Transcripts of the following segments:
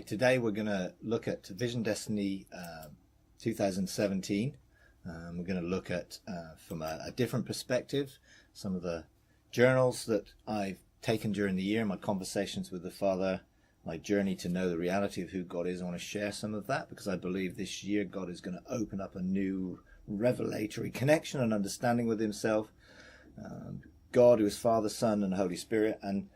Right, today we're going to look at Vision Destiny 2017. We're going to look at, from a different perspective, some of the journals that I've taken during the year, my conversations with the Father, my journey to know the reality of who God is. I want to share some of that because I believe this year God is going to open up a new revelatory connection and understanding with himself. God, who is Father, Son, and Holy Spirit, and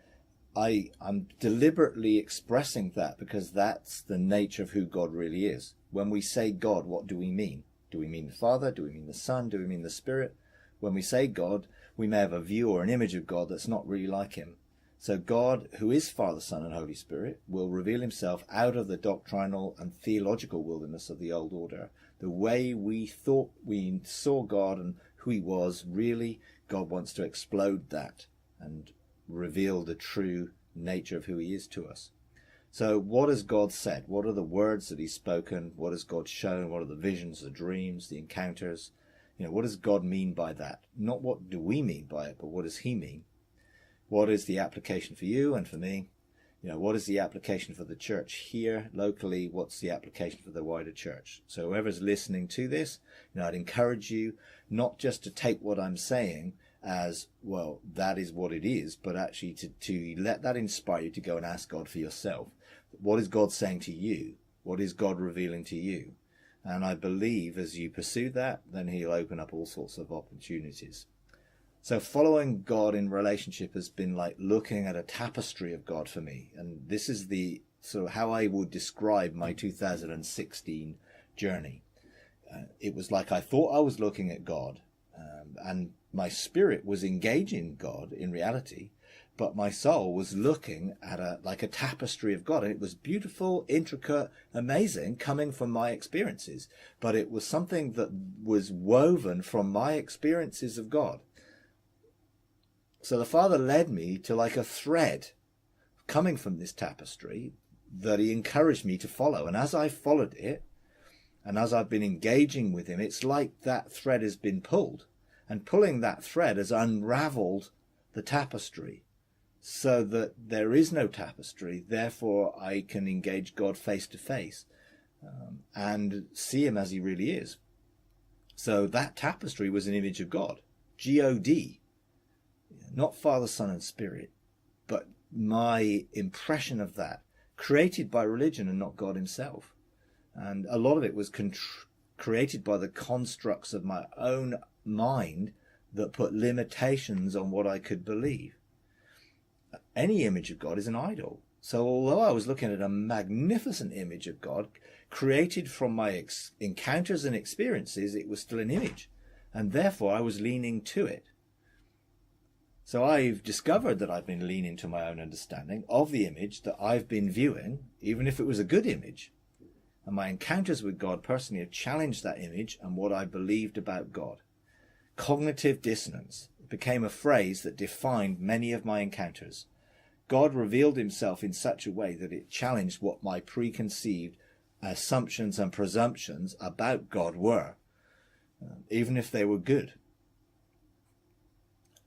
I'm deliberately expressing that because that's the nature of who God really is. When we say God, what do we mean? Do we mean the Father? Do we mean the Son? Do we mean the Spirit? When we say God, we may have a view or an image of God that's not really like him. So God, who is Father, Son, and Holy Spirit, will reveal himself out of the doctrinal and theological wilderness of the old order. The way we thought we saw God and who he was, really, God wants to explode that and reveal the true nature of who he is to us. So what has God said? What are the words that he's spoken? What has God shown? What are the visions, the dreams, the encounters? What does God mean by that? Not what do we mean by it, but what does he mean? What is the application for you and for me? What is the application for the church here locally? What's the application for the wider church? So whoever's listening to this, I'd encourage you not just to take what I'm saying as, well, that is what it is, but actually to let that inspire you to go and ask God for yourself. What is God saying to you? What is God revealing to you? And I believe as you pursue that, then he'll open up all sorts of opportunities. So following God in relationship has been like looking at a tapestry of God for me. And this is the sort of how I would describe my 2016 journey. It was like I thought I was looking at God, and my spirit was engaging God in reality, but my soul was looking at a tapestry of God. And it was beautiful, intricate, amazing, coming from my experiences. But it was something that was woven from my experiences of God. So the Father led me to like a thread coming from this tapestry that he encouraged me to follow. And as I followed it, and as I've been engaging with him, it's like that thread has been pulled. And pulling that thread has unraveled the tapestry so that there is no tapestry. Therefore, I can engage God face to face and see him as he really is. So that tapestry was an image of God, G-O-D. Not Father, Son, and Spirit, but my impression of that, created by religion and not God himself. And a lot of it was created by the constructs of my own mind that put limitations on what I could believe. Any image of God is an idol. So although I was looking at a magnificent image of God, created from my encounters and experiences, it was still an image. And therefore I was leaning to it. So I've discovered that I've been leaning to my own understanding of the image that I've been viewing, even if it was a good image. And my encounters with God personally have challenged that image and what I believed about God. Cognitive dissonance became a phrase that defined many of my encounters. God revealed himself in such a way that it challenged what my preconceived assumptions and presumptions about God were, even if they were good.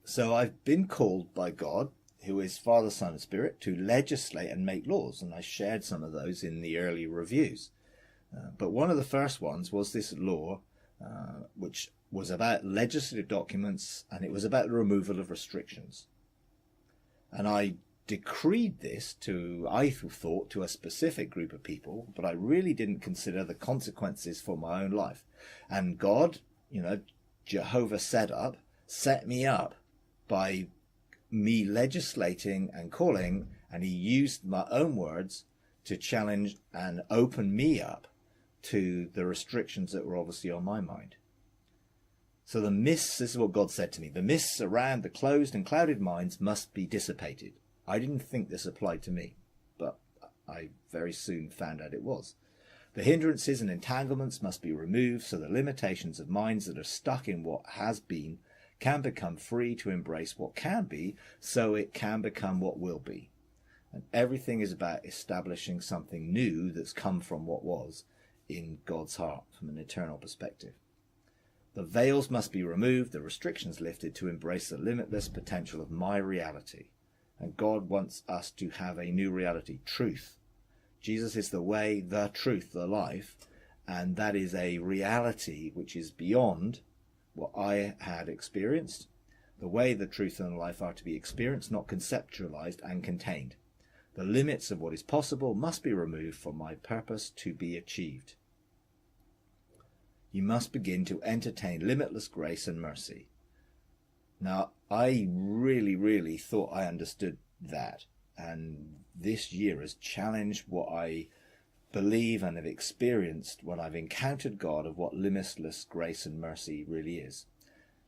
So I've been called by God, who is Father, Son, and Spirit, to legislate and make laws. And I shared some of those in the early reviews. But one of the first ones was this law, which was about legislative documents, and it was about the removal of restrictions. And I decreed this I thought, to a specific group of people, but I really didn't consider the consequences for my own life. And God, Jehovah set me up by me legislating and calling, and he used my own words to challenge and open me up to the restrictions that were obviously on my mind. So the mists, this is what God said to me, the mists around the closed and clouded minds must be dissipated. I didn't think this applied to me, but I very soon found out it was. The hindrances and entanglements must be removed so the limitations of minds that are stuck in what has been can become free to embrace what can be, so it can become what will be. And everything is about establishing something new that's come from what was in God's heart from an eternal perspective. The veils must be removed, the restrictions lifted to embrace the limitless potential of my reality. And God wants us to have a new reality, truth, Jesus is the way, the truth, the life, and that is a reality which is beyond what I had experienced. The way, the truth, and the life are to be experienced, not conceptualized and contained. The limits of what is possible must be removed for my purpose to be achieved. You must begin to entertain limitless grace and mercy. Now, I really thought I understood that, and this year has challenged what I believe and have experienced when I've encountered God of what limitless grace and mercy really is.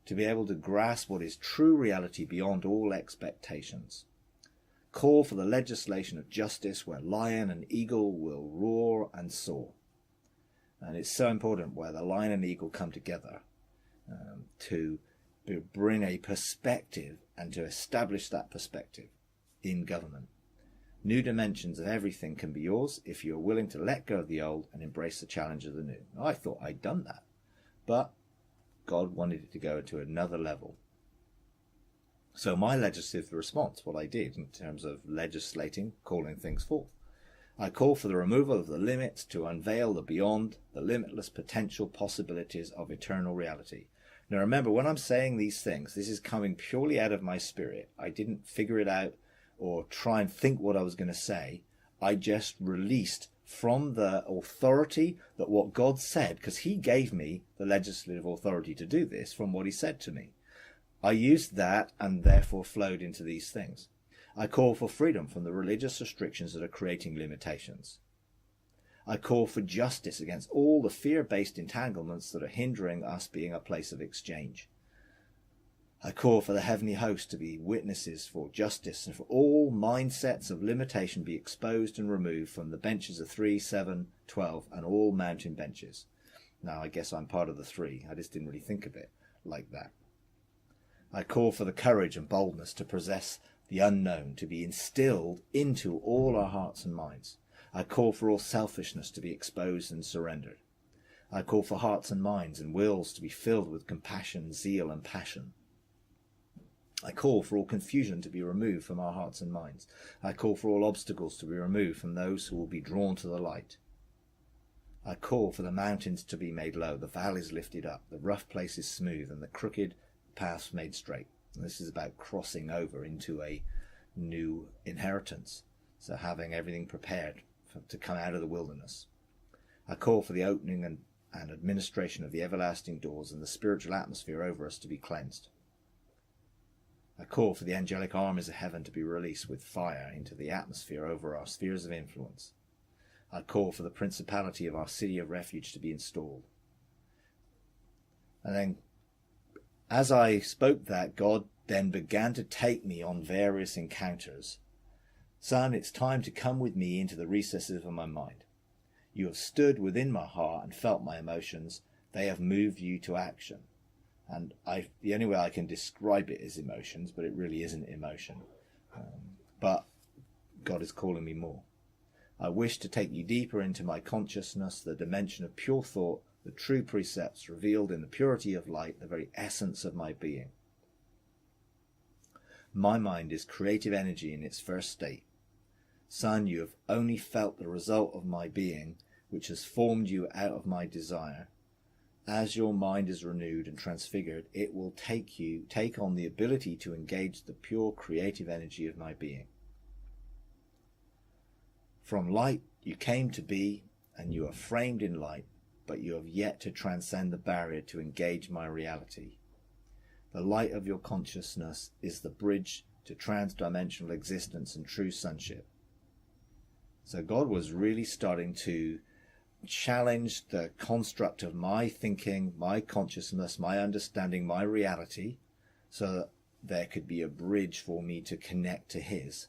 To be able to grasp what is true reality beyond all expectations. Call for the legislation of justice where lion and eagle will roar and soar. And it's so important where the lion and eagle come together to bring a perspective and to establish that perspective in government. New dimensions of everything can be yours if you're willing to let go of the old and embrace the challenge of the new. I thought I'd done that, but God wanted it to go to another level. So my legislative response, what I did in terms of legislating, calling things forth. I call for the removal of the limits to unveil the beyond, the limitless potential possibilities of eternal reality. Now remember, when I'm saying these things, this is coming purely out of my spirit. I didn't figure it out or try and think what I was going to say. I just released from the authority that what God said, because he gave me the legislative authority to do this from what he said to me. I used that and therefore flowed into these things. I call for freedom from the religious restrictions that are creating limitations. I call for justice against all the fear-based entanglements that are hindering us being a place of exchange. I call for the heavenly host to be witnesses for justice and for all mindsets of limitation be exposed and removed from the benches of 3, 7, 12 and all mountain benches. Now I guess I'm part of the 3. I just didn't really think of it like that. I call for the courage and boldness to possess the unknown, to be instilled into all our hearts and minds. I call for all selfishness to be exposed and surrendered. I call for hearts and minds and wills to be filled with compassion, zeal and passion. I call for all confusion to be removed from our hearts and minds. I call for all obstacles to be removed from those who will be drawn to the light. I call for the mountains to be made low, the valleys lifted up, the rough places smooth, and the crooked paths made straight. And this is about crossing over into a new inheritance. So having everything prepared to come out of the wilderness. I call for the opening and administration of the everlasting doors and the spiritual atmosphere over us to be cleansed. I call for the angelic armies of heaven to be released with fire into the atmosphere over our spheres of influence. I call for the principality of our city of refuge to be installed. And then, as I spoke that, God then began to take me on various encounters. Son, it's time to come with me into the recesses of my mind. You have stood within my heart and felt my emotions. They have moved you to action. And the only way I can describe it is emotions, but it really isn't emotion. But God is calling me more. I wish to take you deeper into my consciousness, the dimension of pure thought, the true precepts revealed in the purity of light, the very essence of my being. My mind is creative energy in its first state. Son, you have only felt the result of my being, which has formed you out of my desire. As your mind is renewed and transfigured, it will take on the ability to engage the pure creative energy of my being. From light you came to be, and you are framed in light, but you have yet to transcend the barrier to engage my reality. The light of your consciousness is the bridge to transdimensional existence and true sonship. So God was really starting to challenge the construct of my thinking, my consciousness, my understanding, my reality, so that there could be a bridge for me to connect to his.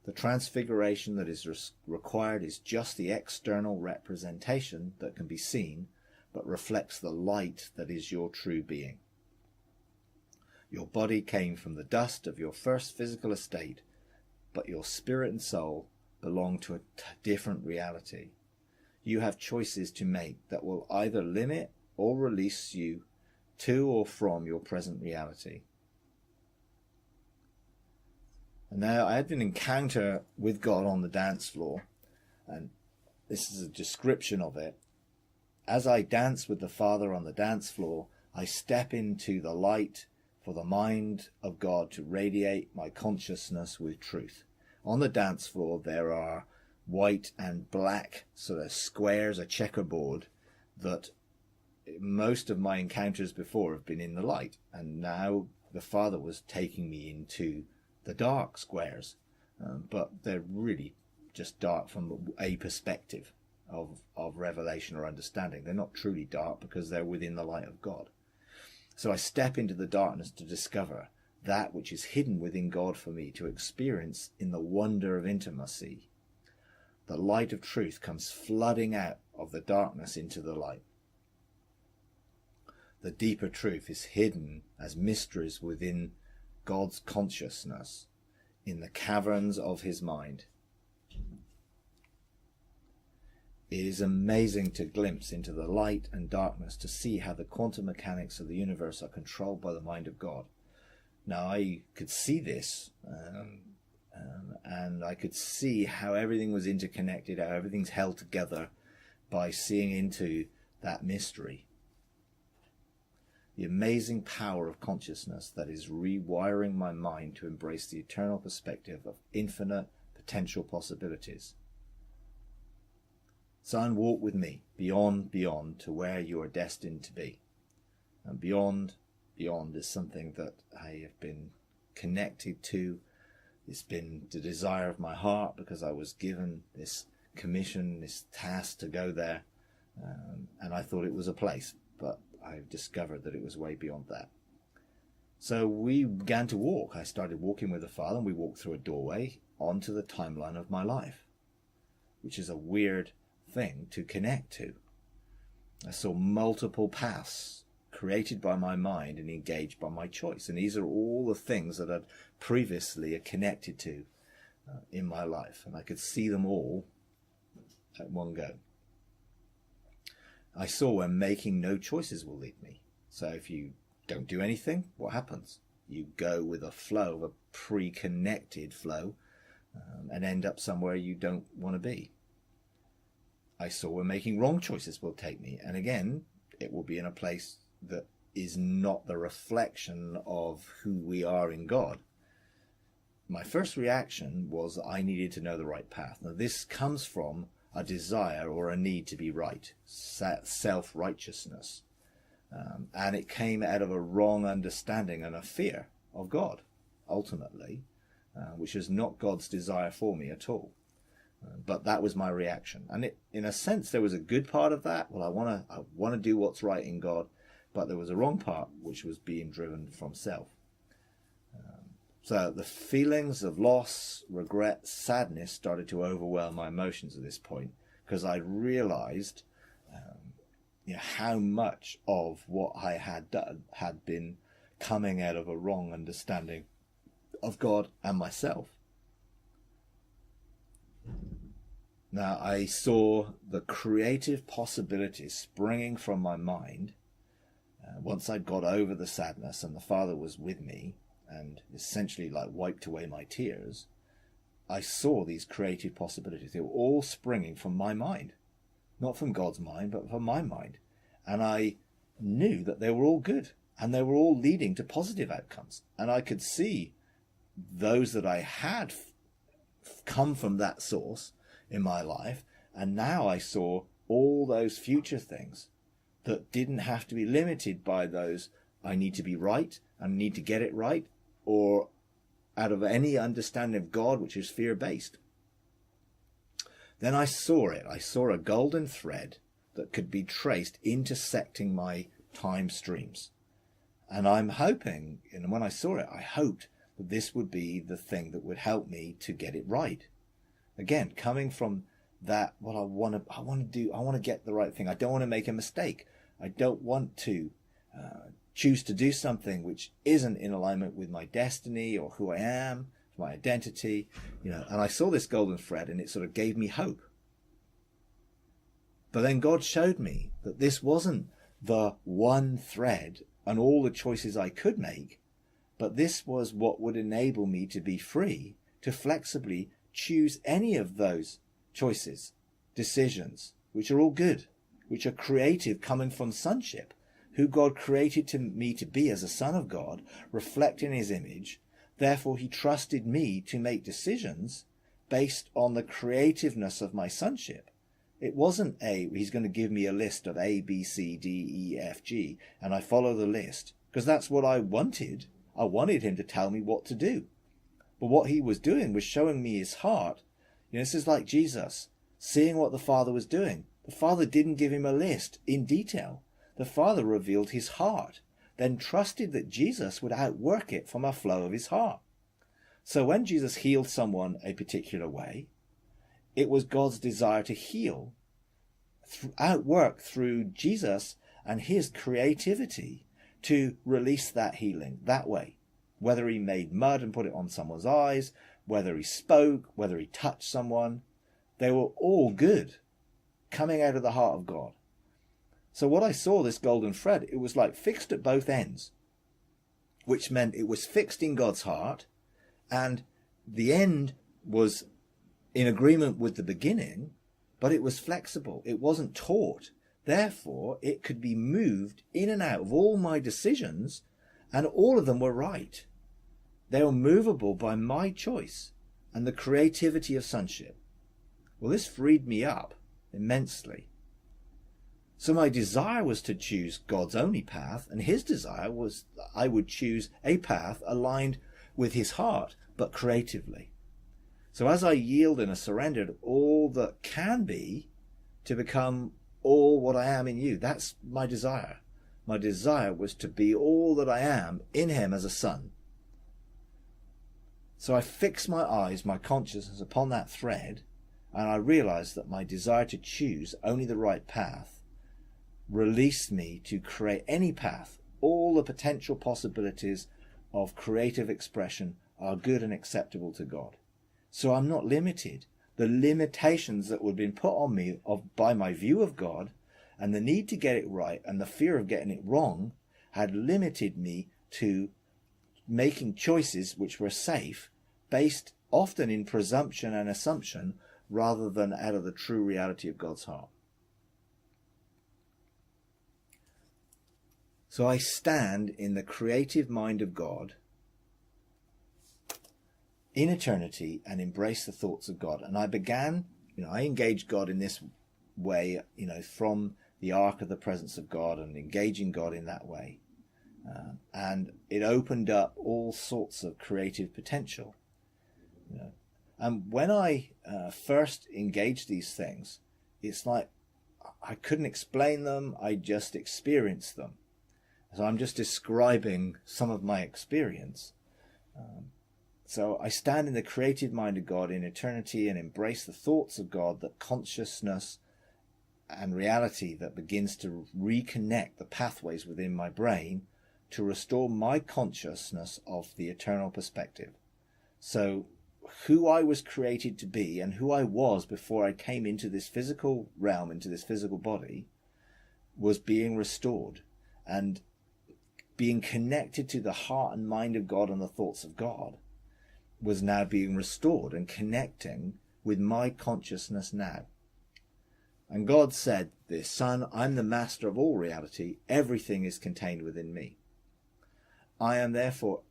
The transfiguration that is required is just the external representation that can be seen, but reflects the light that is your true being. Your body came from the dust of your first physical estate, but your spirit and soul belong to a different reality. You have choices to make that will either limit or release you to or from your present reality. And now I had an encounter with God on the dance floor, And this is a description of it. As I dance with the Father on the dance floor, I step into the light for the mind of God to radiate my consciousness with truth. On the dance floor, there are white and black sort of squares, a checkerboard, that most of my encounters before have been in the light. And now the Father was taking me into the dark squares. But they're really just dark from a perspective of revelation or understanding. They're not truly dark because they're within the light of God. So I step into the darkness to discover that which is hidden within God for me to experience in the wonder of intimacy. The light of truth comes flooding out of the darkness into the light. The deeper truth is hidden as mysteries within God's consciousness in the caverns of his mind. It is amazing to glimpse into the light and darkness to see how the quantum mechanics of the universe are controlled by the mind of God. Now, I could see this, and I could see how everything was interconnected, how everything's held together by seeing into that mystery. The amazing power of consciousness that is rewiring my mind to embrace the eternal perspective of infinite potential possibilities. Son, walk with me beyond to where you are destined to be. And beyond is something that I have been connected to. It's been the desire of my heart because I was given this commission, this task to go there. And I thought it was a place, but I've discovered that it was way beyond that. So we began to walk. I started walking with the Father, and we walked through a doorway onto the timeline of my life, which is a weird thing to connect to. I saw multiple paths created by my mind and engaged by my choice, and these are all the things that I'd previously connected to in my life, and I could see them all at one go. I saw where making no choices will lead me. So if you don't do anything, what happens? You go with a flow, a pre-connected flow, and end up somewhere you don't want to be. I saw where making wrong choices will take me. And again, it will be in a place that is not the reflection of who we are in God. My first reaction was that I needed to know the right path. Now, this comes from a desire or a need to be right, self-righteousness. And it came out of a wrong understanding and a fear of God, ultimately, which is not God's desire for me at all. But that was my reaction. And it, in a sense, there was a good part of that. Well, I want to do what's right in God. But there was a wrong part, which was being driven from self. So the feelings of loss, regret, sadness started to overwhelm my emotions at this point, because I realized how much of what I had done had been coming out of a wrong understanding of God and myself. Now, I saw the creative possibilities springing from my mind once I'd got over the sadness and the Father was with me and essentially like wiped away my tears. I saw these creative possibilities. They were all springing from my mind, not from God's mind, but from my mind. And I knew that they were all good and they were all leading to positive outcomes. And I could see those that I had come from that source in my life. And now I saw all those future things that didn't have to be limited by those I need to be right and need to get it right, or out of any understanding of God, which is fear-based. Then I saw it. I saw a golden thread that could be traced intersecting my time streams. And I'm hoping, and when I saw it, I hoped that this would be the thing that would help me to get it right. Again, coming from that, what I want to get the right thing. I don't want to make a mistake. I don't want to choose to do something which isn't in alignment with my destiny or who I am, my identity, and I saw this golden thread and it sort of gave me hope. But then God showed me that this wasn't the one thread and all the choices I could make, but this was what would enable me to be free to flexibly choose any of those choices decisions, which are all good, which are creative, coming from sonship, who God created me to be as a son of God, reflecting his image. Therefore, he trusted me to make decisions based on the creativeness of my sonship. It wasn't he's going to give me a list of A, B, C, D, E, F, G, and I follow the list, because that's what I wanted. I wanted him to tell me what to do. But what he was doing was showing me his heart. This is like Jesus, seeing what the Father was doing. The Father didn't give him a list in detail. The Father revealed his heart, then trusted that Jesus would outwork it from a flow of his heart. So when Jesus healed someone a particular way, it was God's desire to heal, outwork through Jesus and his creativity to release that healing that way. Whether he made mud and put it on someone's eyes, whether he spoke, whether he touched someone, they were all good, coming out of the heart of God. So what I saw, this golden thread, it was like fixed at both ends, which meant it was fixed in God's heart, and the end was in agreement with the beginning, but it was flexible. It wasn't taut. Therefore, it could be moved in and out of all my decisions, and all of them were right. They were movable by my choice and the creativity of sonship. Well, this freed me up immensely. So my desire was to choose God's only path, and his desire was that I would choose a path aligned with his heart, but creatively. So as I yield and surrendered all that can be to become all what I am in you, that's my desire. My desire was to be all that I am in him as a son. So I fixed my eyes, my consciousness upon that thread, and I realized that my desire to choose only the right path released me to create any path. All the potential possibilities of creative expression are good and acceptable to God. So I'm not limited. The limitations that would have been put on me by my view of God and the need to get it right and the fear of getting it wrong had limited me to making choices which were safe, based often in presumption and assumption rather than out of the true reality of God's heart. So I stand in the creative mind of God in eternity and embrace the thoughts of God. And I began, I engaged God in this way, from the ark of the presence of God and engaging God in that way. And it opened up all sorts of creative potential. And when I first engaged these things, it's like I couldn't explain them, I just experienced them. So I'm just describing some of my experience. So I stand in the creative mind of God in eternity and embrace the thoughts of God, that consciousness and reality that begins to reconnect the pathways within my brain to restore my consciousness of the eternal perspective. So who I was created to be and who I was before I came into this physical realm, into this physical body, was being restored, and being connected to the heart and mind of God and the thoughts of God was now being restored and connecting with my consciousness now. And God said this, "Son, I'm the master of all reality. Everything is contained within me. I am therefore,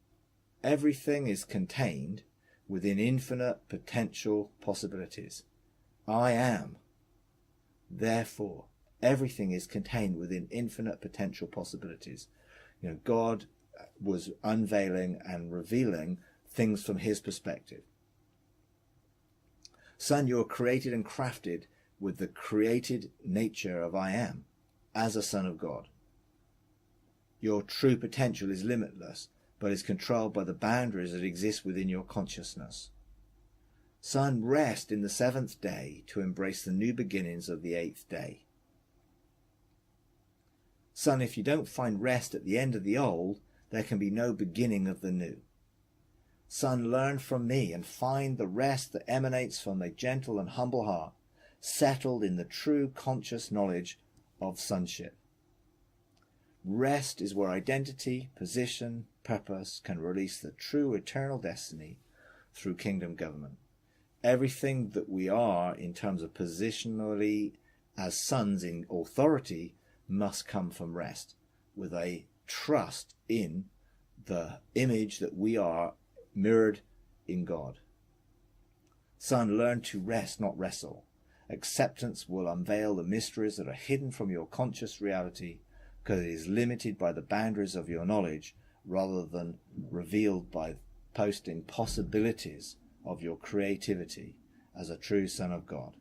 everything is contained within infinite potential possibilities. I am. Therefore, everything is contained within infinite potential possibilities." God was unveiling and revealing things from his perspective. Son, you're created and crafted with the created nature of I am, as a son of God. Your true potential is limitless, but is controlled by the boundaries that exist within your consciousness. Son, rest in the seventh day to embrace the new beginnings of the eighth day. Son, if you don't find rest at the end of the old, there can be no beginning of the new. Son, learn from me and find the rest that emanates from a gentle and humble heart, settled in the true conscious knowledge of sonship. Rest is where identity, position, purpose can release the true eternal destiny through kingdom government. everything that we are in terms of positionally as sons in authority must come from rest, with a trust in the image that we are mirrored in God. Son, learn to rest, not wrestle. Acceptance will unveil the mysteries that are hidden from your conscious reality, because it is limited by the boundaries of your knowledge rather than revealed by posting possibilities of your creativity as a true son of God.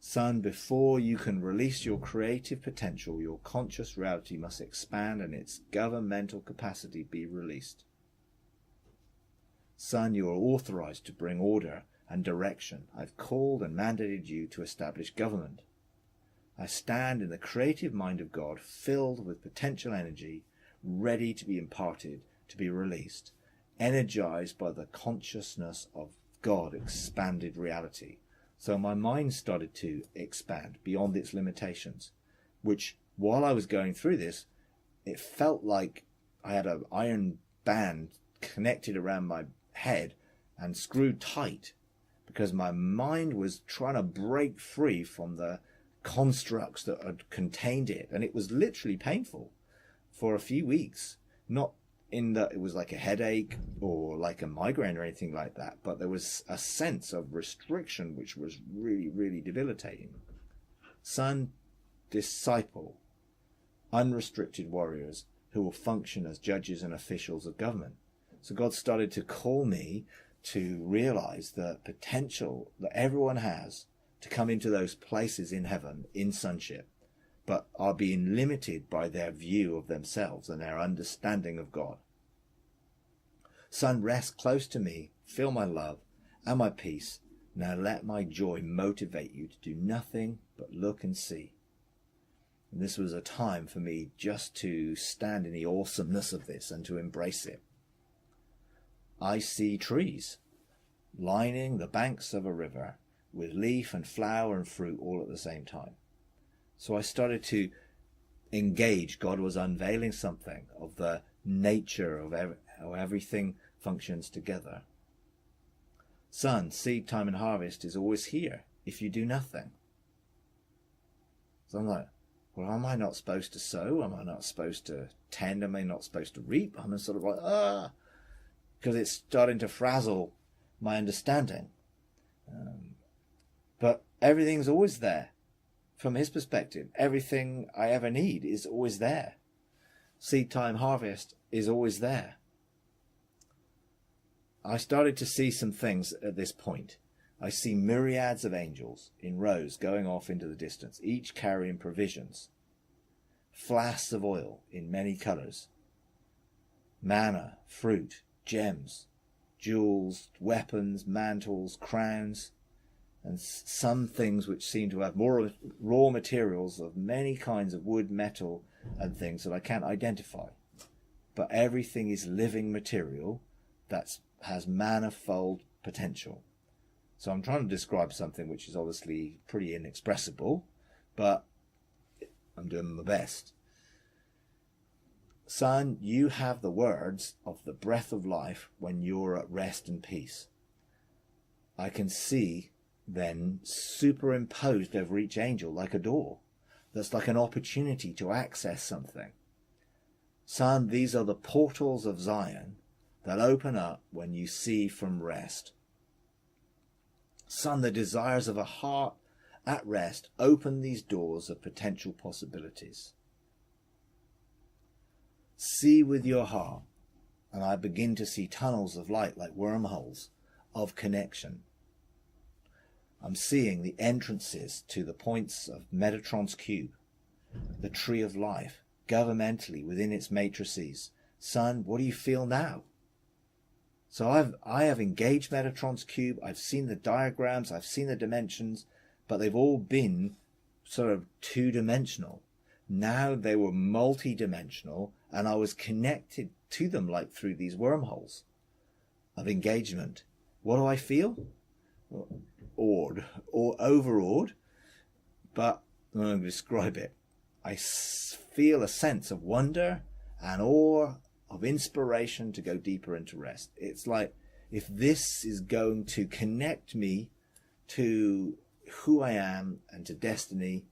Son, before you can release your creative potential, your conscious reality must expand and its governmental capacity be released. Son, you are authorized to bring order and direction. I've called and mandated you to establish government. I stand in the creative mind of God, filled with potential energy, ready to be imparted, to be released, energized by the consciousness of God, expanded reality. So my mind started to expand beyond its limitations, which, while I was going through this, it felt like I had an iron band connected around my head and screwed tight, because my mind was trying to break free from the constructs that had contained it. And it was literally painful for a few weeks, not in that it was like a headache or like a migraine or anything like that, but there was a sense of restriction which was really, really debilitating. Son, disciple unrestricted warriors who will function as judges and officials of government. So God started to call me to realize the potential that everyone has to come into those places in heaven, in sonship, but are being limited by their view of themselves and their understanding of God. Son, rest close to me, feel my love and my peace. Now let my joy motivate you to do nothing but look and see. And this was a time for me just to stand in the awesomeness of this and to embrace it. I see trees lining the banks of a river with leaf and flower and fruit all at the same time. So I started to engage. God was unveiling something of the nature of how everything functions together. Son, seed time and harvest is always here if you do nothing. So I'm like, well, am I not supposed to sow? Am I not supposed to tend? Am I not supposed to reap? I'm sort of like, because it's starting to frazzle my understanding. But everything's always there. From his perspective, everything I ever need is always there. Seed time, harvest is always there. I started to see some things at this point. I see myriads of angels in rows going off into the distance, each carrying provisions, flasks of oil in many colors, manna, fruit, gems, jewels, weapons, mantles, crowns, and some things which seem to have more raw materials of many kinds of wood, metal, and things that I can't identify. But everything is living material that has manifold potential. So I'm trying to describe something which is obviously pretty inexpressible, but I'm doing my best. Son, you have the words of the breath of life when you're at rest and peace. I can see then superimposed over each angel like a door. That's like an opportunity to access something. Son, these are the portals of Zion that open up when you see from rest. Son, the desires of a heart at rest open these doors of potential possibilities. See with your heart, and I begin to see tunnels of light like wormholes of connection. I'm seeing the entrances to the points of Metatron's cube, the tree of life, governmentally within its matrices. Son, what do you feel now? So I have engaged Metatron's cube. I've seen the diagrams, I've seen the dimensions, but they've all been sort of two-dimensional. Now they were multi-dimensional, and I was connected to them like through these wormholes of engagement. What do I feel? Awed or overawed, but I'm going to describe it. I feel a sense of wonder and awe of inspiration to go deeper into rest. It's like, if this is going to connect me to who I am and to destiny,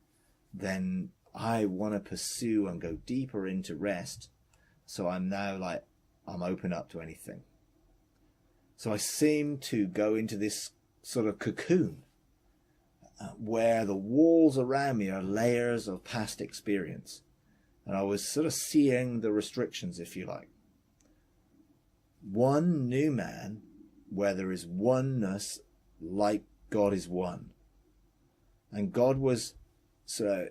then I want to pursue and go deeper into rest. So I'm now like, I'm open up to anything. So I seem to go into this sort of cocoon where the walls around me are layers of past experience. And I was sort of seeing the restrictions, if you like. One new man, where there is oneness like God is one. And God was sort of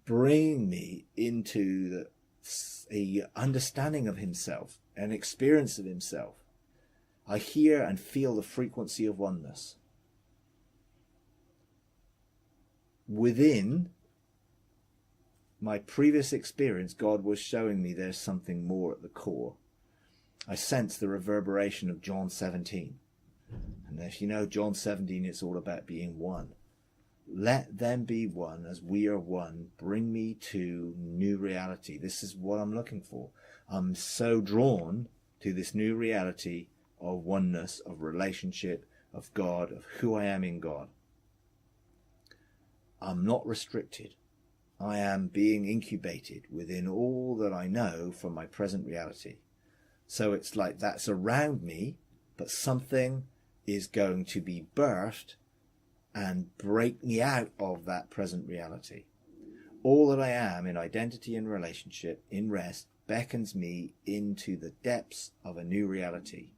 bringing me into a understanding of himself, an experience of himself. I hear and feel the frequency of oneness. Within my previous experience, God was showing me there's something more at the core. I sense the reverberation of John 17. And if you know John 17, it's all about being one. Let them be one as we are one. Bring me to new reality. This is what I'm looking for. I'm so drawn to this new reality of oneness, of relationship, of God, of who I am in God. I'm not restricted. I am being incubated within all that I know from my present reality. So it's like that's around me, but something is going to be birthed and break me out of that present reality. All that I am in identity and relationship, in rest, beckons me into the depths of a new reality.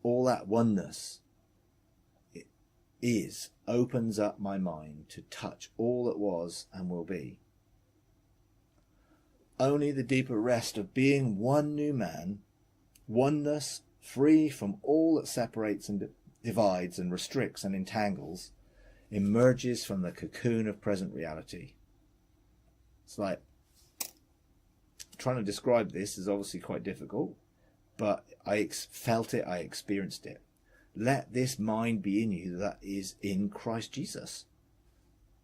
All that oneness opens up my mind to touch all that was and will be. Only the deeper rest of being one new man, oneness free from all that separates and divides and restricts and entangles, emerges from the cocoon of present reality. It's like, trying to describe this is obviously quite difficult, but I felt it, I experienced it. Let this mind be in you that is in Christ Jesus.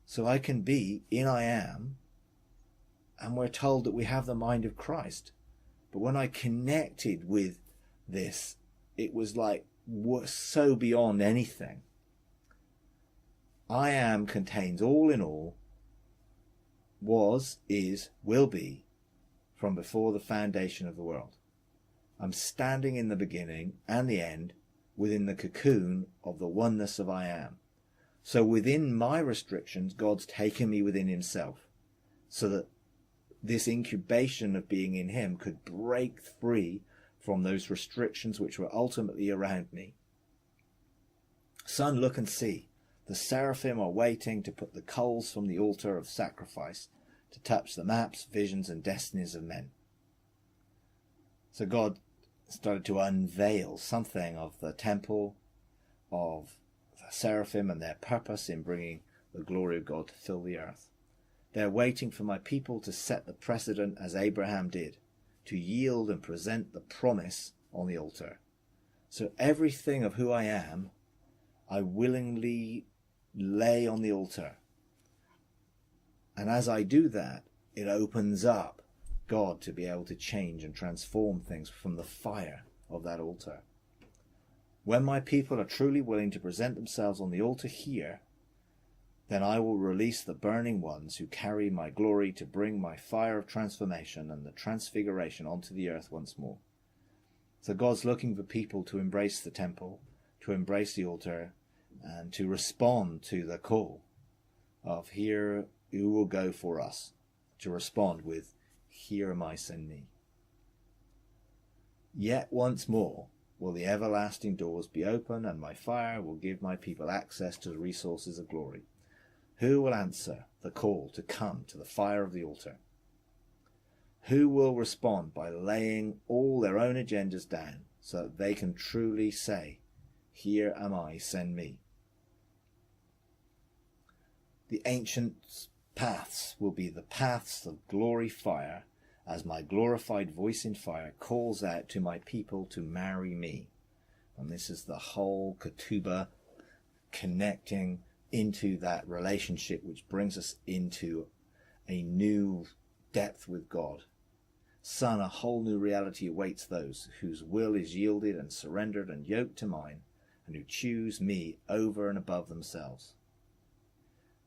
So I can be in I am, and we're told that we have the mind of Christ. But when I connected with this, it was like so beyond anything. I am contains all in all, was, is, will be, from before the foundation of the world. I'm standing in the beginning and the end within the cocoon of the oneness of I am. So within my restrictions, God's taken me within himself, so that this incubation of being in him could break free from those restrictions which were ultimately around me. Son, look and see. The seraphim are waiting to put the coals from the altar of sacrifice to touch the maps, visions, and destinies of men. So God started to unveil something of the temple, of the seraphim and their purpose in bringing the glory of God to fill the earth. They're waiting for my people to set the precedent as Abraham did, to yield and present the promise on the altar. So everything of who I am, I willingly lay on the altar. And as I do that, it opens up God to be able to change and transform things from the fire of that altar. When my people are truly willing to present themselves on the altar here, then I will release the burning ones who carry my glory to bring my fire of transformation and the transfiguration onto the earth once more. So God's looking for people to embrace the temple, to embrace the altar, and to respond to the call of here you will go for us, to respond with, here am I, send me. Yet once more will the everlasting doors be open, and my fire will give my people access to the resources of glory. Who will answer the call to come to the fire of the altar? Who will respond by laying all their own agendas down so that they can truly say, here am I, send me? The ancient paths will be the paths of glory fire, as my glorified voice in fire calls out to my people to marry me. And this is the whole ketubah connecting into that relationship which brings us into a new depth with God. Son, a whole new reality awaits those whose will is yielded and surrendered and yoked to mine, and who choose me over and above themselves.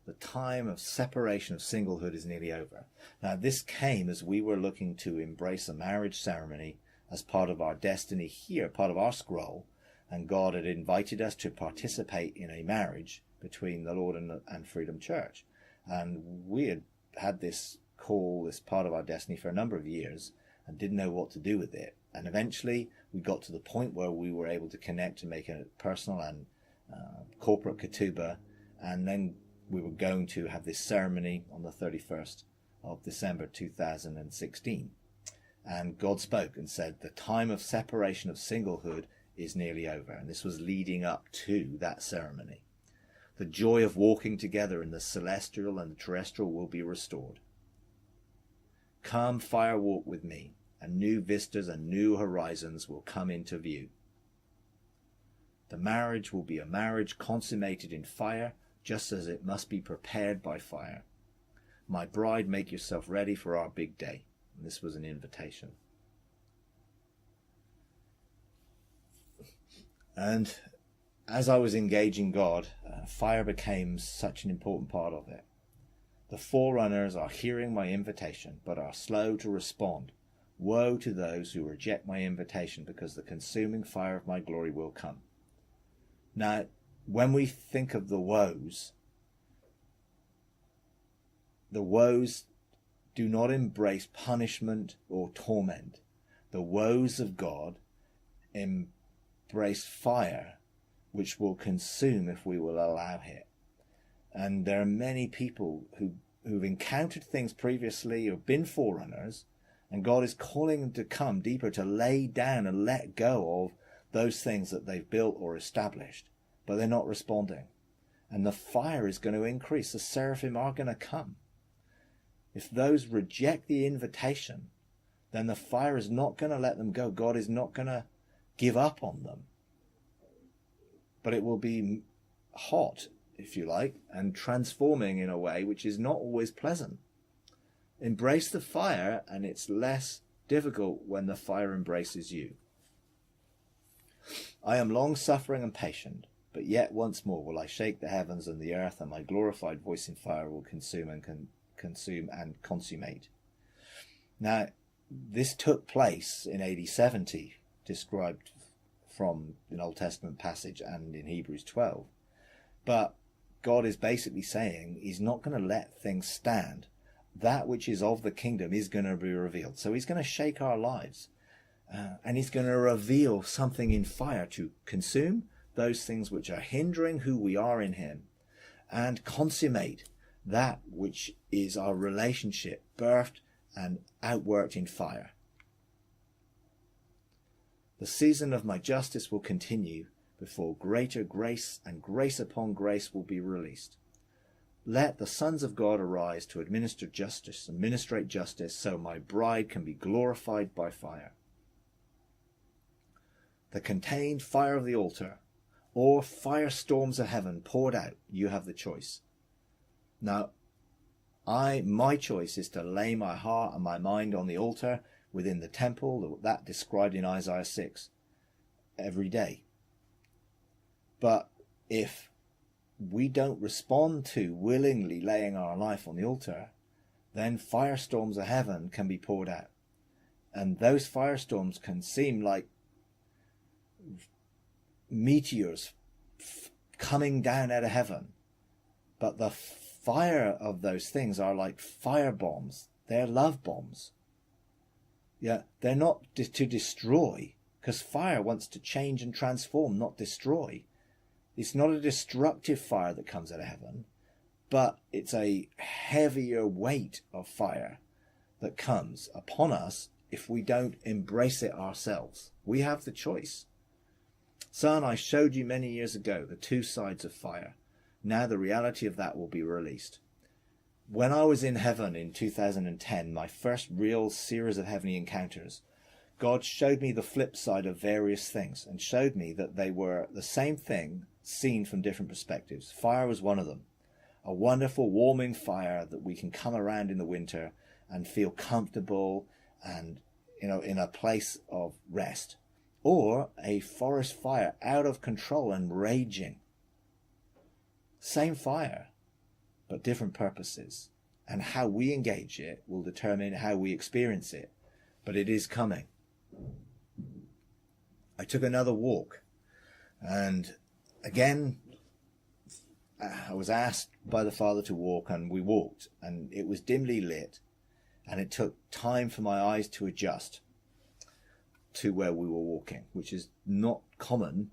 The time of separation of singlehood is nearly over. Now, this came as we were looking to embrace a marriage ceremony as part of our destiny here, part of our scroll, and God had invited us to participate in a marriage between the Lord and Freedom Church. And we had this call, this part of our destiny, for a number of years and didn't know what to do with it. And eventually we got to the point where we were able to connect and make a personal and corporate ketubah, and then we were going to have this ceremony on the 31st of December 2016. And God spoke and said, the time of separation of singlehood is nearly over. And this was leading up to that ceremony. The joy of walking together in the celestial and the terrestrial will be restored. Come, fire walk with me, and new vistas and new horizons will come into view. The marriage will be a marriage consummated in fire, just as it must be prepared by fire. My bride, make yourself ready for our big day. And this was an invitation. And as I was engaging God, fire became such an important part of it. The forerunners are hearing my invitation, but are slow to respond. Woe to those who reject my invitation, because the consuming fire of my glory will come. Now, when we think of the woes do not embrace punishment or torment. The woes of God embrace fire, which will consume if we will allow it. And there are many people who've encountered things previously or been forerunners, and God is calling them to come deeper, to lay down and let go of those things that they've built or established, but they're not responding. And the fire is going to increase. The seraphim are going to come. If those reject the invitation, then the fire is not going to let them go. God is not going to give up on them. But it will be hot, if you like, and transforming in a way which is not always pleasant. Embrace the fire, and it's less difficult when the fire embraces you. I am long-suffering and patient, but yet once more will I shake the heavens and the earth, and my glorified voice in fire will consume and consummate. Now, this took place in AD 70, described from an Old Testament passage and in Hebrews 12. But God is basically saying he's not going to let things stand. That which is of the kingdom is going to be revealed. So he's going to shake our lives. And he's going to reveal something in fire to consume those things which are hindering who we are in him, and consummate that which is our relationship, birthed and outworked in fire. The season of my justice will continue before greater grace and grace upon grace will be released. Let the sons of God arise to administer justice and ministrate justice, so my bride can be glorified by fire. The contained fire of the altar, or firestorms of heaven poured out, you have the choice. Now, my choice is to lay my heart and my mind on the altar within the temple, that described in Isaiah 6, every day. But if we don't respond to willingly laying our life on the altar, then firestorms of heaven can be poured out. And those firestorms can seem like meteors coming down out of heaven. But the fire of those things are like fire bombs. They're love bombs. Yeah, they're not to destroy, because fire wants to change and transform, not destroy. It's not a destructive fire that comes out of heaven, but it's a heavier weight of fire that comes upon us if we don't embrace it ourselves. We have the choice. Son, I showed you many years ago the two sides of fire. Now the reality of that will be released. When I was in heaven in 2010, my first real series of heavenly encounters, God showed me the flip side of various things and showed me that they were the same thing seen from different perspectives. Fire was one of them. A wonderful warming fire that we can come around in the winter and feel comfortable and, in a place of rest, or a forest fire out of control and raging. Same fire, but different purposes. And how we engage it will determine how we experience it. But it is coming. I took another walk, and again, I was asked by the Father to walk, and we walked, and it was dimly lit, and it took time for my eyes to adjust to where we were walking, which is not common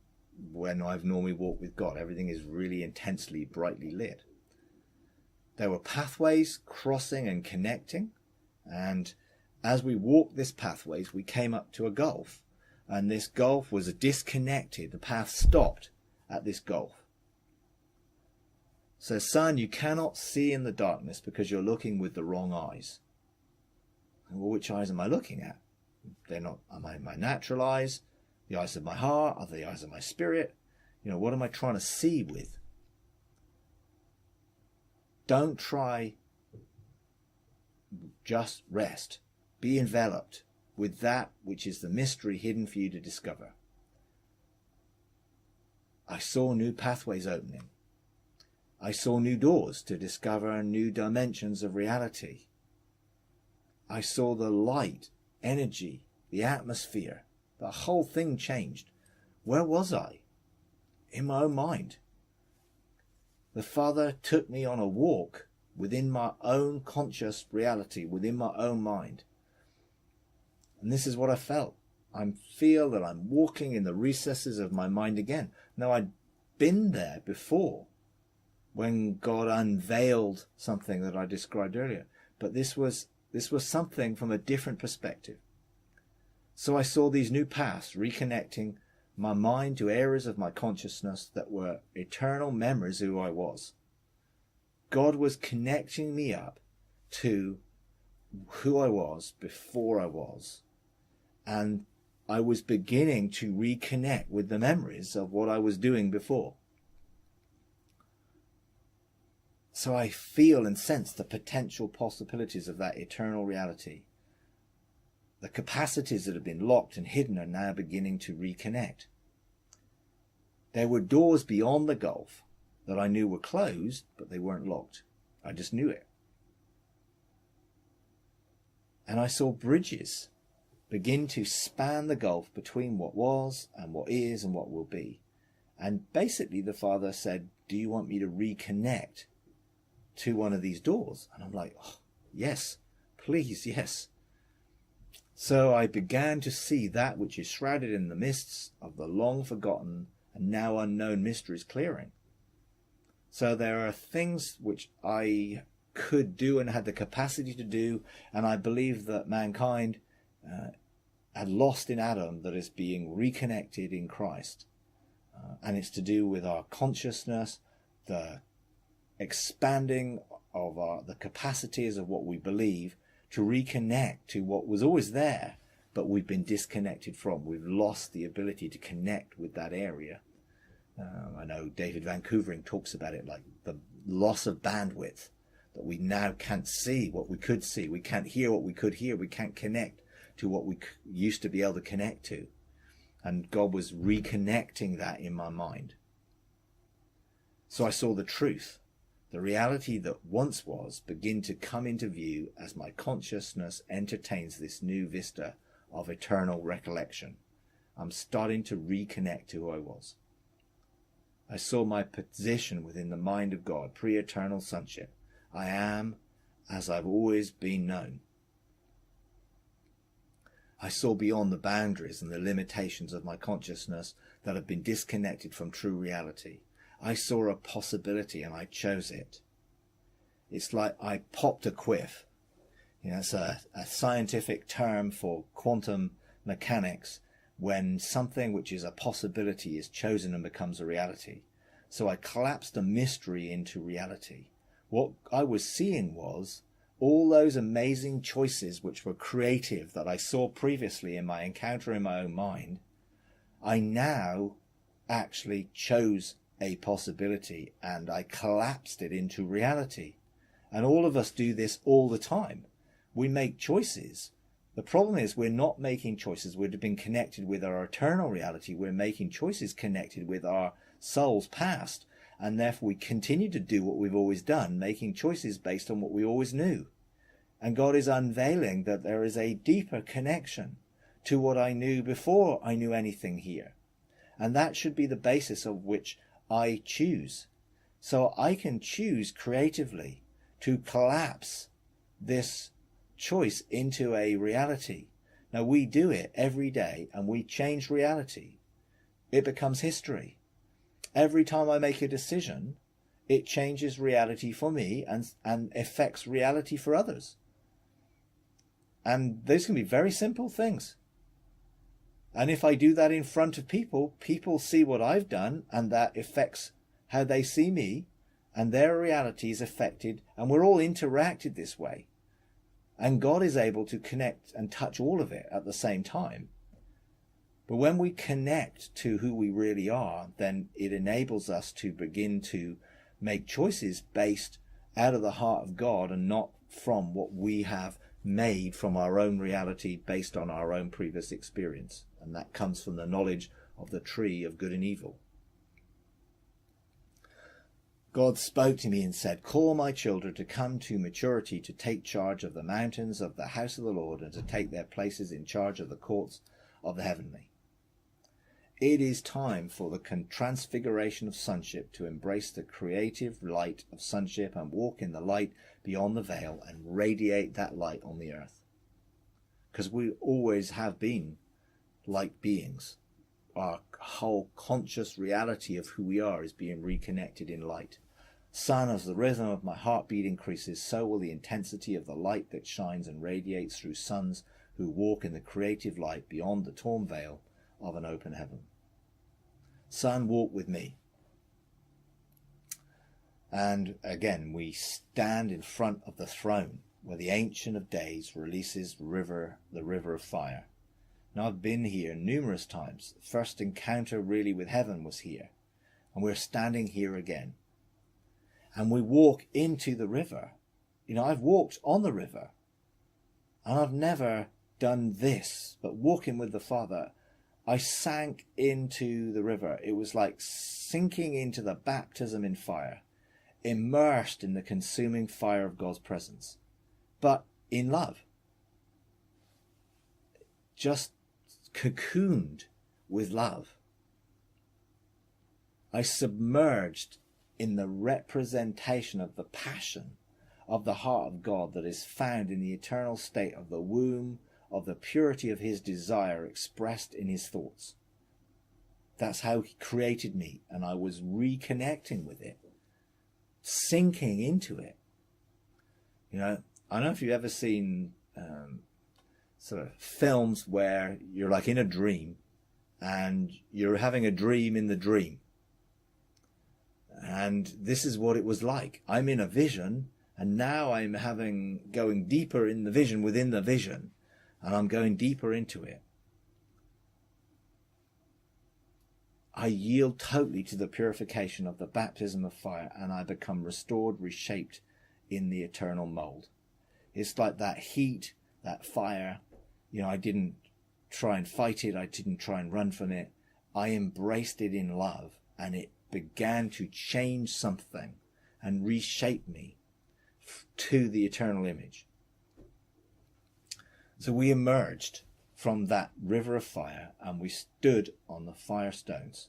when I've normally walked with God. Everything is really intensely, brightly lit. There were pathways crossing and connecting, and as we walked these pathways, we came up to a gulf, and this gulf was disconnected. The path stopped at this gulf. So, son, you cannot see in the darkness because you're looking with the wrong eyes. Well, which eyes am I looking at? They're not my natural eyes, the eyes of my heart, are the eyes of my spirit? What am I trying to see with? Don't try, just rest. Be enveloped with that which is the mystery hidden for you to discover. I saw new pathways opening. I saw new doors to discover new dimensions of reality. I saw the light, energy, the atmosphere. The whole thing changed. Where was I? In my own mind. The Father took me on a walk within my own conscious reality, within my own mind. And this is what I felt. I feel that I'm walking in the recesses of my mind again. Now, I'd been there before when God unveiled something that I described earlier. But this was something from a different perspective. So I saw these new paths reconnecting my mind to areas of my consciousness that were eternal memories of who I was. God was connecting me up to who I was before I was. And I was beginning to reconnect with the memories of what I was doing before. So I feel and sense the potential possibilities of that eternal reality. The capacities that have been locked and hidden are now beginning to reconnect. There were doors beyond the gulf that I knew were closed, but they weren't locked. I just knew it. And I saw bridges begin to span the gulf between what was and what is and what will be. And basically the Father said, do you want me to reconnect to one of these doors? And I'm like, oh, yes, please, yes. So I began to see that which is shrouded in the mists of the long forgotten and now unknown mysteries clearing. So there are things which I could do and had the capacity to do, and I believe that mankind had lost in Adam that is being reconnected in Christ. And it's to do with our consciousness, the expanding of the capacities of what we believe to reconnect to what was always there, but we've been disconnected from. We've lost the ability to connect with that area. I know David Van Koevering talks about it like the loss of bandwidth, that we now can't see what we could see. We can't hear what we could hear. We can't connect to what we used to be able to connect to. And God was reconnecting that in my mind. So I saw the truth. The reality that once was begin to come into view as my consciousness entertains this new vista of eternal recollection. I'm starting to reconnect to who I was. I saw my position within the mind of God, pre-eternal sonship. I am as I've always been known. I saw beyond the boundaries and the limitations of my consciousness that have been disconnected from true reality. I saw a possibility and I chose it. It's like I popped a quiff. It's a scientific term for quantum mechanics when something which is a possibility is chosen and becomes a reality. So I collapsed a mystery into reality. What I was seeing was all those amazing choices which were creative that I saw previously in my encounter in my own mind. I now actually chose a possibility and I collapsed it into reality. And all of us do this all the time. We make choices The problem is we're not making choices. We've been connected with our eternal reality. We're making choices connected with our soul's past. And therefore we continue to do what we've always done, making choices based on what we always knew. And God is unveiling that there is a deeper connection to what I knew before I knew anything here. And that should be the basis of which I choose. So I can choose creatively to collapse this choice into a reality. Now we do it every day and we change reality. It becomes history. Every time I make a decision, it changes reality for me and affects reality for others. And those can be very simple things. And if I do that in front of people, people see what I've done, and that affects how they see me, and their reality is affected, and we're all interacted this way. And God is able to connect and touch all of it at the same time. But when we connect to who we really are, then it enables us to begin to make choices based out of the heart of God and not from what we have made from our own reality based on our own previous experience. And that comes from the knowledge of the tree of good and evil. God spoke to me and said, "Call my children to come to maturity, to take charge of the mountains of the house of the Lord, and to take their places in charge of the courts of the heavenly." It is time for the transfiguration of sonship to embrace the creative light of sonship and walk in the light beyond the veil and radiate that light on the earth. Because we always have been light beings. Our whole conscious reality of who we are is being reconnected in light. Son, as the rhythm of my heartbeat increases, so will the intensity of the light that shines and radiates through sons who walk in the creative light beyond the torn veil of an open heaven. Son, walk with me. And again, we stand in front of the throne where the Ancient of Days releases the river of fire. Now, I've been here numerous times. The first encounter really with heaven was here. And we're standing here again. And we walk into the river. You know, I've walked on the river. And I've never done this, but walking with the Father, I sank into the river. It was like sinking into the baptism in fire, immersed in the consuming fire of God's presence, but in love. Just cocooned with love. I submerged in the representation of the passion of the heart of God that is found in the eternal state of the womb, of the purity of his desire expressed in his thoughts. That's how he created me, and I was reconnecting with it, sinking into it. You know, I don't know if you've ever seen sort of films where you're like in a dream and you're having a dream in the dream. And this is what it was like. I'm in a vision, and now I'm going deeper in the vision within the vision, and I'm going deeper into it. I yield totally to the purification of the baptism of fire, and I become restored, reshaped in the eternal mold. It's like that heat, that fire. You know, I didn't try and fight it. I didn't try and run from it. I embraced it in love, and it began to change something and reshape me to the eternal image. So we emerged from that river of fire, and we stood on the fire stones.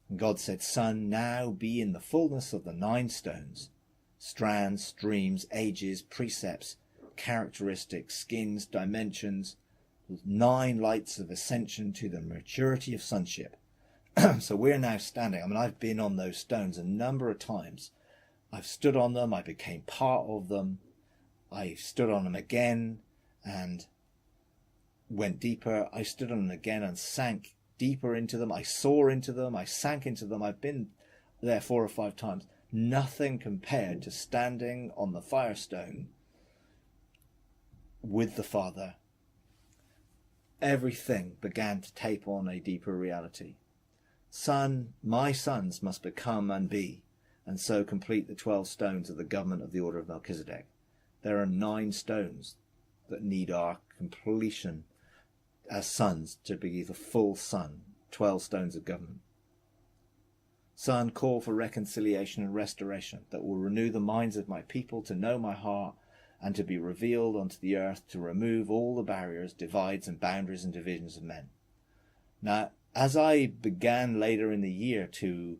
And God said, "Son, now be in the fullness of the 9 stones, strands, streams, ages, precepts, characteristics, skins, dimensions, 9 lights of ascension to the maturity of sonship." So we're now standing. I mean, I've been on those stones a number of times. I've stood on them. I became part of them. I stood on them again and went deeper. I stood on them again and sank deeper into them. I saw into them. I sank into them. I've been there 4 or 5 times. Nothing compared to standing on the firestone with the Father. Everything began to take on a deeper reality. Son, my sons must become and be, and so complete the 12 stones of the government of the order of Melchizedek. There are 9 stones that need our completion as sons to be the full son, 12 stones of government. Son, call for reconciliation and restoration that will renew the minds of my people to know my heart and to be revealed onto the earth, to remove all the barriers, divides and boundaries and divisions of men. Now, as I began later in the year to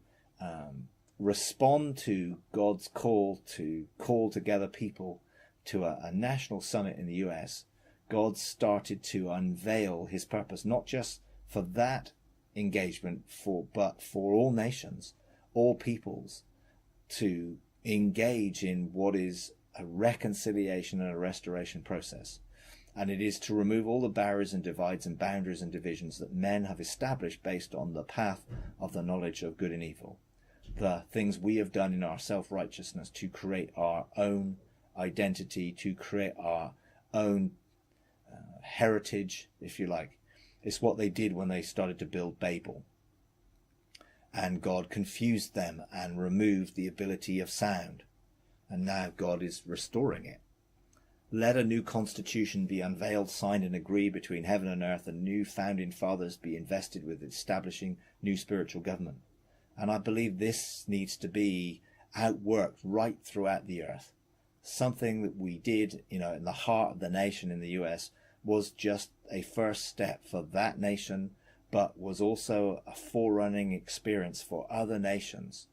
respond to God's call to call together people to a national summit in the US, God started to unveil his purpose, not just for that engagement, but for all nations, all peoples, to engage in what is a reconciliation and a restoration process. And it is to remove all the barriers and divides and boundaries and divisions that men have established based on the path of the knowledge of good and evil. The things we have done in our self-righteousness to create our own identity, to create our own heritage, if you like. It's what they did when they started to build Babel. And God confused them and removed the ability of sound. And now God is restoring it. Let a new constitution be unveiled, signed and agreed between heaven and earth, and new founding fathers be invested with establishing new spiritual government. And I believe this needs to be outworked right throughout the earth. Something that we did, in the heart of the nation in the US was just a first step for that nation, but was also a forerunning experience for other nations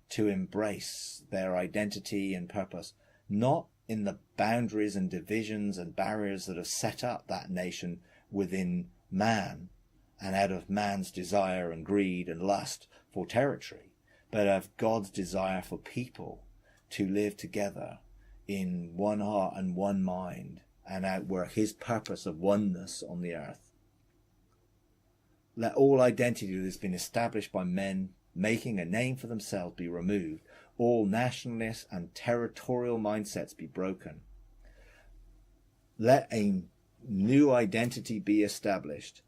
to embrace their identity and purpose, not in the boundaries and divisions and barriers that have set up that nation within man and out of man's desire and greed and lust for territory, but of God's desire for people to live together in one heart and one mind and outwork his purpose of oneness on the earth. Let all identity that has been established by men making a name for themselves be removed. All nationalist and territorial mindsets be broken. Let a new identity be established.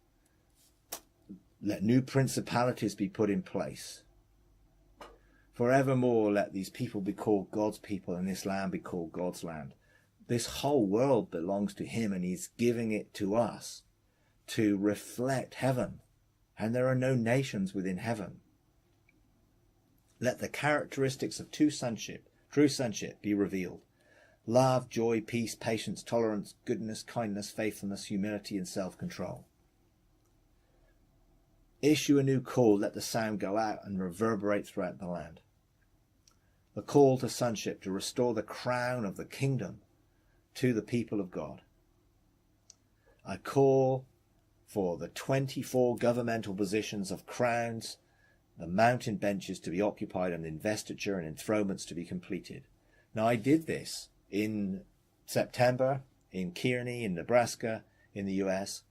Let new principalities be put in place. Forevermore, let these people be called God's people and this land be called God's land. This whole world belongs to him, and he's giving it to us to reflect heaven. And there are no nations within heaven. Let the characteristics of true sonship be revealed. Love, joy, peace, patience, tolerance, goodness, kindness, faithfulness, humility, and self-control. Issue a new call, let the sound go out and reverberate throughout the land. The call to sonship, to restore the crown of the kingdom to the people of God. I call for the 24 governmental positions of crowns, the mountain benches to be occupied, and investiture and enthronements to be completed. Now, I did this in September in Kearney, in Nebraska, in the US,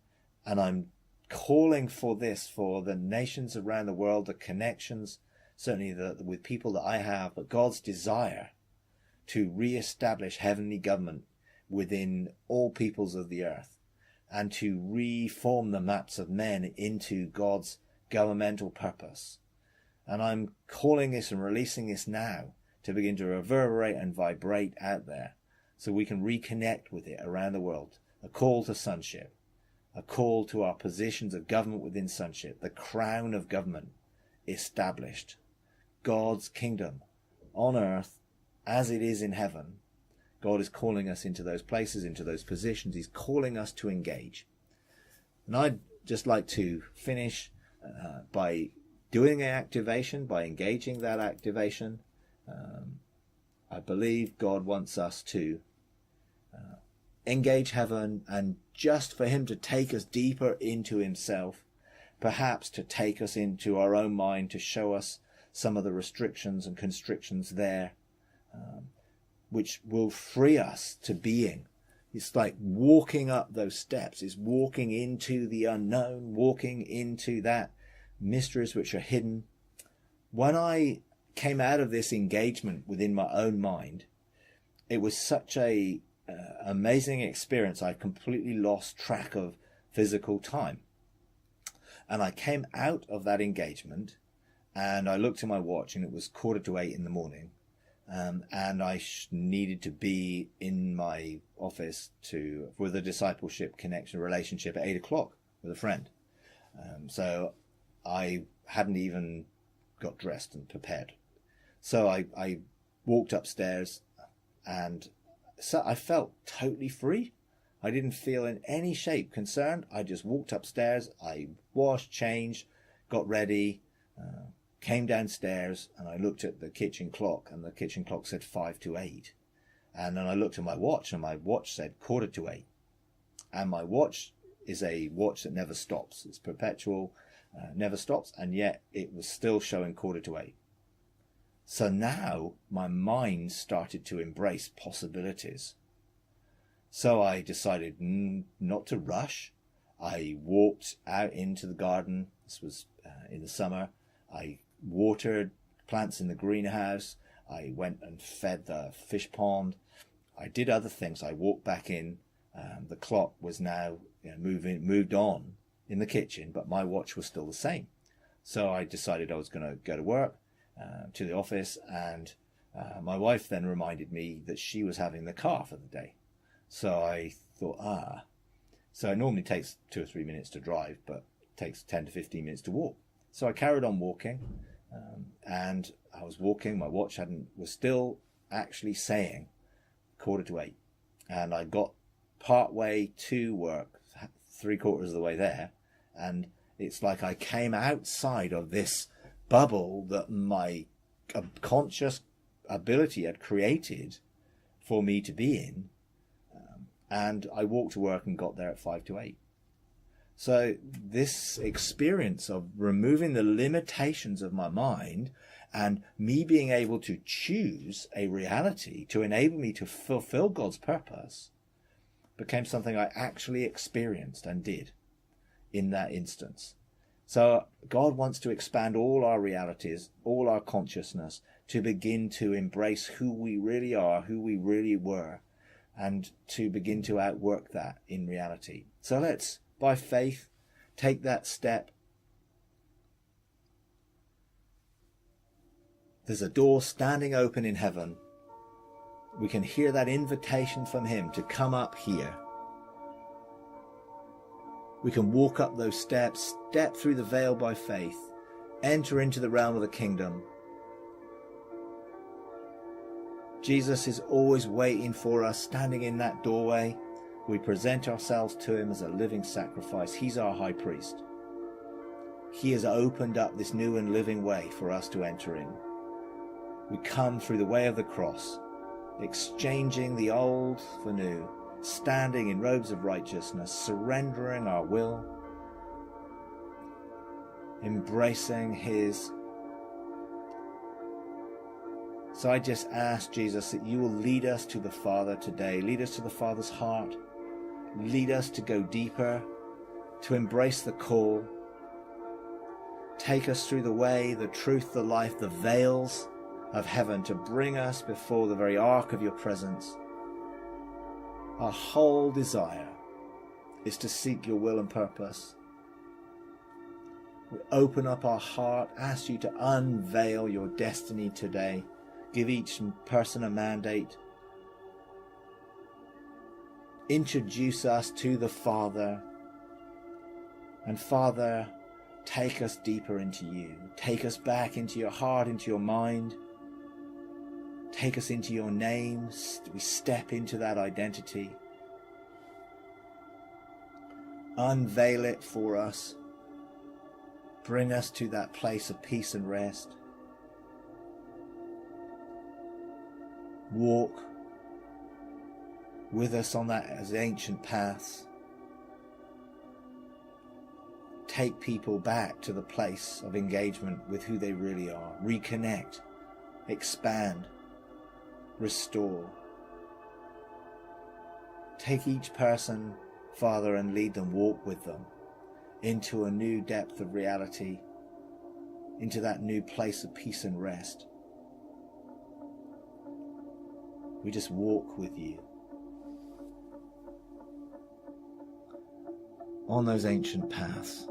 and I'm calling for this for the nations around the world, the connections, certainly with people that I have, but God's desire to re-establish heavenly government within all peoples of the earth and to reform the maps of men into God's governmental purpose. And I'm calling this and releasing this now to begin to reverberate and vibrate out there so we can reconnect with it around the world. A call to sonship, a call to our positions of government within sonship, the crown of government established, God's kingdom on earth as it is in heaven. God is calling us into those places, into those positions. He's calling us to engage. And I'd just like to finish by doing an activation, by engaging that activation. I believe God wants us to engage heaven, and just for him to take us deeper into himself, perhaps to take us into our own mind, to show us some of the restrictions and constrictions there, which will free us to being. It's like walking up those steps. It's walking into the unknown, walking into that mysteries which are hidden. When I came out of this engagement within my own mind, it was such a amazing experience. I completely lost track of physical time. And I came out of that engagement and I looked at my watch and it was 7:45 in the morning. and I needed to be in my office with a discipleship connection relationship at 8 o'clock with a friend. So I hadn't even got dressed and prepared. So I walked upstairs, and so I felt totally free. I didn't feel in any shape concerned. I just walked upstairs, I washed, changed, got ready, came downstairs, and I looked at the kitchen clock, and the kitchen clock said 5 to 8. And then I looked at my watch, and my watch said 7:45. And my watch is a watch that never stops. It's perpetual, never stops, and yet it was still showing 7:45. So now my mind started to embrace possibilities. So I decided not to rush. I walked out into the garden. This was in the summer. I watered plants in the greenhouse. I went and fed the fish pond. I did other things. I walked back in. The clock was now moved on in the kitchen, but my watch was still the same. So I decided I was going to go to work, to the office, and my wife then reminded me that she was having the car for the day. So I thought, so it normally takes 2 or 3 minutes to drive, but it takes 10 to 15 minutes to walk. So I carried on walking, and I was walking. My watch was still actually saying 7:45, and I got part way to work, 3/4 of the way there, and it's like I came outside of this bubble that my conscious ability had created for me to be in, and I walked to work and got there at 5 to 8. So this experience of removing the limitations of my mind and me being able to choose a reality to enable me to fulfill God's purpose became something I actually experienced and did in that instance. So God wants to expand all our realities, all our consciousness, to begin to embrace who we really are, who we really were, and to begin to outwork that in reality. So let's, by faith, take that step. There's a door standing open in heaven. We can hear that invitation from him to come up here. We can walk up those steps, step through the veil by faith, enter into the realm of the kingdom. Jesus is always waiting for us, standing in that doorway. We present ourselves to him as a living sacrifice. He's our high priest. He has opened up this new and living way for us to enter in. We come through the way of the cross, exchanging the old for new, standing in robes of righteousness, surrendering our will, embracing his. So I just ask, Jesus, that you will lead us to the Father today, lead us to the Father's heart, lead us to go deeper, to embrace the call, take us through the way, the truth, the life, the veils of heaven, to bring us before the very ark of your presence. Our whole desire is to seek your will and purpose. We open up our heart, ask you to unveil your destiny today. Give each person a mandate. Introduce us to the Father. And Father, take us deeper into you. Take us back into your heart, into your mind. Take us into your name. We step into that identity. Unveil it for us. Bring us to that place of peace and rest. Walk with us on that as ancient paths. Take people back to the place of engagement with who they really are. Reconnect, expand, restore. Take each person, Father, and lead them, walk with them into a new depth of reality, into that new place of peace and rest. We just walk with you on those ancient paths.